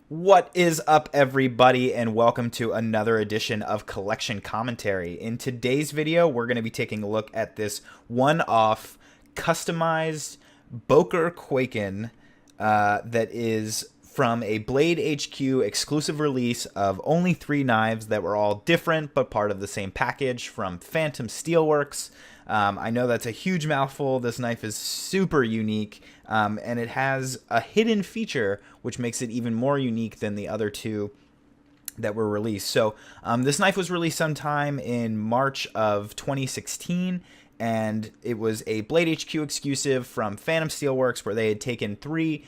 What is up, everybody, and welcome to another edition of Collection Commentary. In today's video, we're going to be taking a look at this one-off, customized Boker Kwaiken that is from a Blade HQ exclusive release of only 3 knives that were all different but part of the same package from Phantom Steelworks. I know that's a huge mouthful. This knife is super unique, and it has a hidden feature which makes it even more unique than the other two that were released. So this knife was released sometime in March of 2016, and it was a Blade HQ exclusive from Phantom Steelworks, where they had taken 3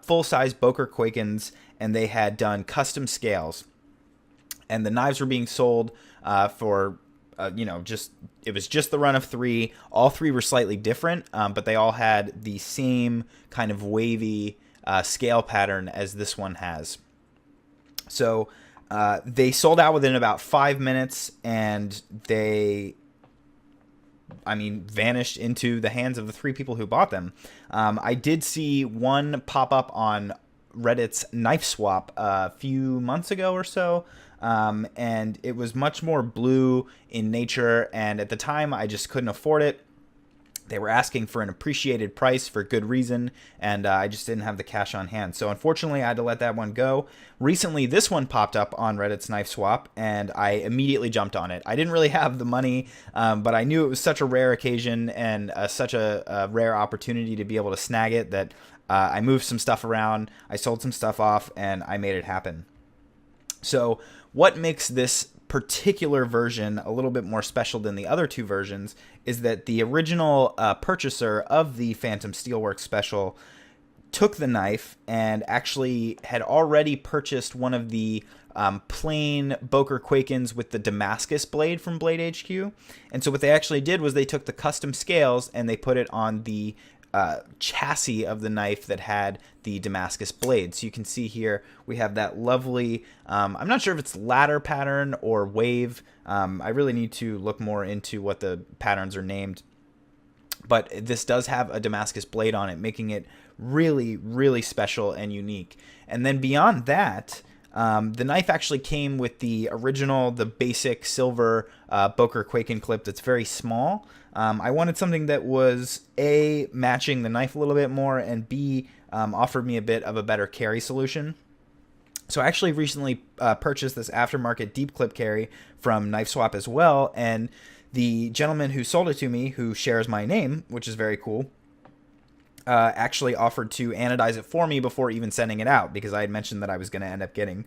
full-size Boker Kwaikens and they had done custom scales. And the knives were being sold for it was just the run of 3. All 3 were slightly different, but they all had the same kind of wavy scale pattern as this one has. So they sold out within about 5 minutes, and they, vanished into the hands of the 3 people who bought them. I did see one pop up on Reddit's Knife Swap a few months ago or so, and it was much more blue in nature, and at the time I just couldn't afford it. They were asking for an appreciated price for good reason, and I just didn't have the cash on hand. So unfortunately, I had to let that one go. Recently, this one popped up on Reddit's Knife Swap, and I immediately jumped on it. I didn't really have the money, but I knew it was such a rare occasion and such a rare opportunity to be able to snag it that I moved some stuff around, I sold some stuff off, and I made it happen. So what makes this particular version a little bit more special than the other 2 versions is that the original purchaser of the Phantom Steelworks special took the knife and actually had already purchased one of the plain Boker Kwaikens with the Damascus blade from Blade HQ. And so what they actually did was they took the custom scales and they put it on the chassis of the knife that had the Damascus blade. So you can see here we have that lovely, I'm not sure if it's ladder pattern or wave. I really need to look more into what the patterns are named. But this does have a Damascus blade on it, making it really, really special and unique. And then beyond that, the knife actually came with the original, the basic silver Boker Kwaiken clip that's very small. I wanted something that was A, matching the knife a little bit more, and B, offered me a bit of a better carry solution. So I actually recently purchased this aftermarket deep clip carry from Knife Swap as well, and the gentleman who sold it to me, who shares my name, which is very cool, actually offered to anodize it for me before even sending it out, because I had mentioned that I was going to end up getting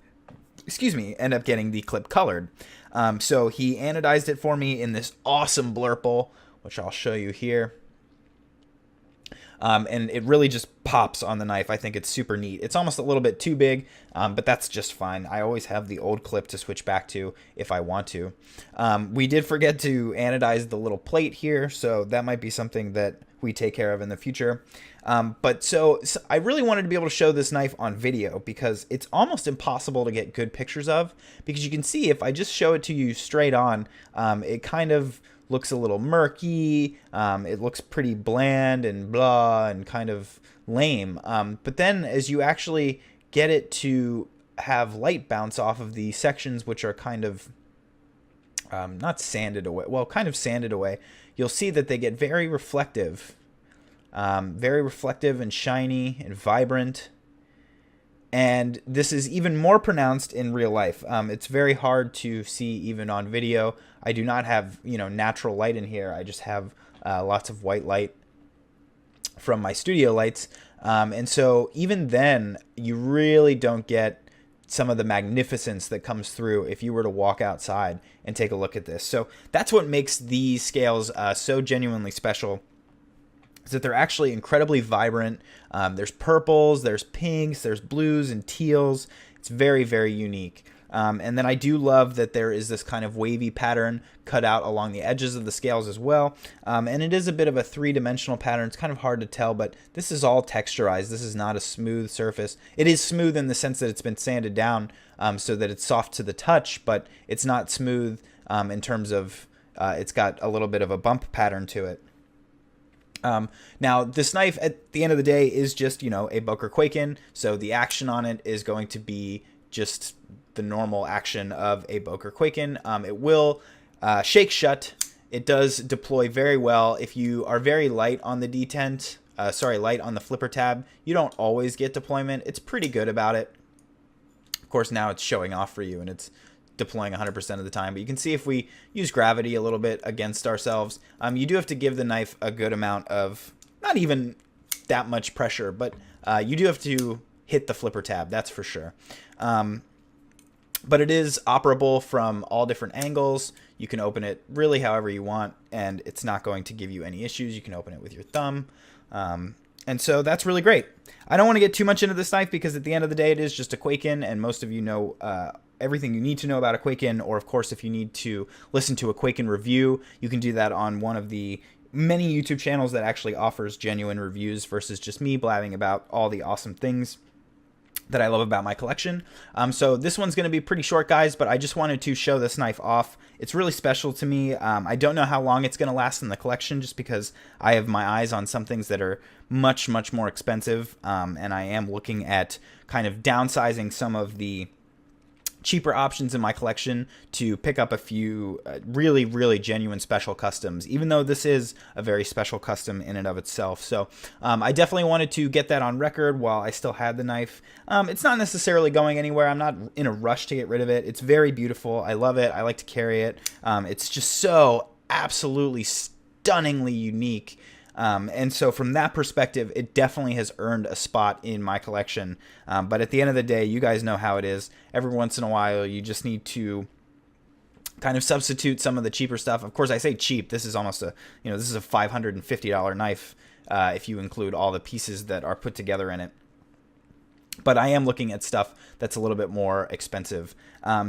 the clip colored. So he anodized it for me in this awesome blurple, which I'll show you here. And it really just pops on the knife. I think it's super neat. It's almost a little bit too big, but that's just fine. I always have the old clip to switch back to if I want to. We did forget to anodize the little plate here, so that might be something that we take care of in the future. But so I really wanted to be able to show this knife on video because it's almost impossible to get good pictures of, because you can see if I just show it to you straight on, it kind of looks a little murky, it looks pretty bland and blah and kind of lame. But then as you actually get it to have light bounce off of the sections which are kind of not sanded away, well, kind of sanded away, you'll see that they get very reflective and shiny and vibrant. And this is even more pronounced in real life. It's very hard to see even on video. I do not have, natural light in here. I just have lots of white light from my studio lights. And so even then, you really don't get some of the magnificence that comes through if you were to walk outside and take a look at this. So that's what makes these scales so genuinely special, is that they're actually incredibly vibrant. There's purples, there's pinks, there's blues and teals. It's very, very unique. And then I do love that there is this kind of wavy pattern cut out along the edges of the scales as well. And it is a bit of a 3-dimensional pattern. It's kind of hard to tell, but this is all texturized. This is not a smooth surface. It is smooth in the sense that it's been sanded down so that it's soft to the touch, but it's not smooth in terms of it's got a little bit of a bump pattern to it. Now, this knife at the end of the day is just, a Boker Kwaiken, so the action on it is going to be just the normal action of a Boker Kwaiken. It will shake shut. It does deploy very well. If you are very light on the detent, light on the flipper tab, you don't always get deployment. It's pretty good about it. Of course, now it's showing off for you, and it's deploying 100% of the time. But you can see if we use gravity a little bit against ourselves, you do have to give the knife a good amount of, not even that much pressure, but you do have to hit the flipper tab, that's for sure. But it is operable from all different angles. You can open it really however you want, and it's not going to give you any issues. You can open it with your thumb. And so that's really great. I don't want to get too much into this knife because at the end of the day, it is just a Kwaiken, and most of you know everything you need to know about a Kwaiken, or of course, if you need to listen to a Kwaiken review, you can do that on one of the many YouTube channels that actually offers genuine reviews versus just me blabbing about all the awesome things that I love about my collection. So this one's going to be pretty short, guys, but I just wanted to show this knife off. It's really special to me. I don't know how long it's going to last in the collection just because I have my eyes on some things that are much, much more expensive, and I am looking at kind of downsizing some of the cheaper options in my collection to pick up a few really, really genuine special customs, even though this is a very special custom in and of itself. So I definitely wanted to get that on record while I still had the knife. It's not necessarily going anywhere. I'm not in a rush to get rid of it. It's very beautiful. I love it. I like to carry it. It's just so absolutely stunningly unique. And so from that perspective, it definitely has earned a spot in my collection. But at the end of the day, you guys know how it is. Every once in a while, you just need to kind of substitute some of the cheaper stuff. Of course, I say cheap. This is almost this is a $550 knife if you include all the pieces that are put together in it. But I am looking at stuff that's a little bit more expensive.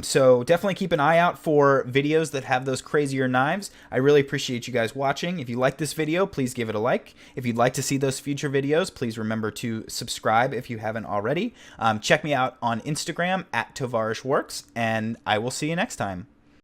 So definitely keep an eye out for videos that have those crazier knives. I really appreciate you guys watching. If you like this video, please give it a like. If you'd like to see those future videos, please remember to subscribe if you haven't already. Check me out on Instagram at tovarishworks, and I will see you next time.